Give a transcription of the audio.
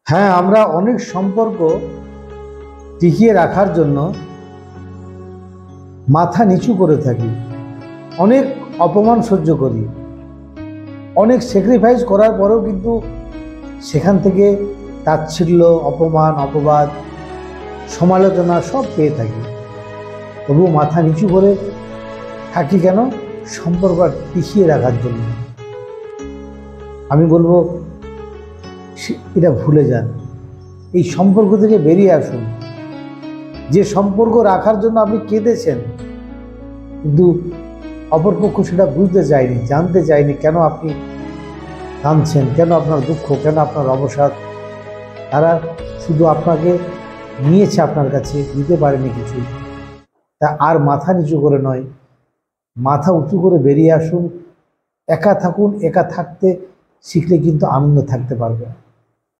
হ্যাঁ, আমরা অনেক সম্পর্ক টিকিয়ে রাখার জন্য মাথা নিচু করে থাকি, অনেক অপমান সহ্য করি, অনেক স্যাক্রিফাইস করার পরেও কিন্তু সেখান থেকে তাচ্ছিল্য, অপমান, অপবাদ, সমালোচনা সব পেয়ে থাকি। তবুও মাথা নিচু করে থাকি কেন? সম্পর্ক টিকিয়ে রাখার জন্য। আমি বলবো এটা ভুলে যান, এই সম্পর্ক থেকে বেরিয়ে আসুন। যে সম্পর্ক রাখার জন্য আপনি কেঁদেছেন, কিন্তু অপরপক্ষ সেটা বুঝতে চায়নি, জানতে চায়নি কেন আপনি কাঁদছেন, কেন আপনার দুঃখ, কেন আপনার অবসাদ। তারা শুধু আপনাকে নিয়েছে আপনার কাছে, দিতে পারেনি কিছু। তা আর মাথা নিচু করে নয়, মাথা উঁচু করে বেরিয়ে আসুন। একা থাকুন, একা থাকতে শিখলে কিন্তু আনন্দ থাকতে পারবে।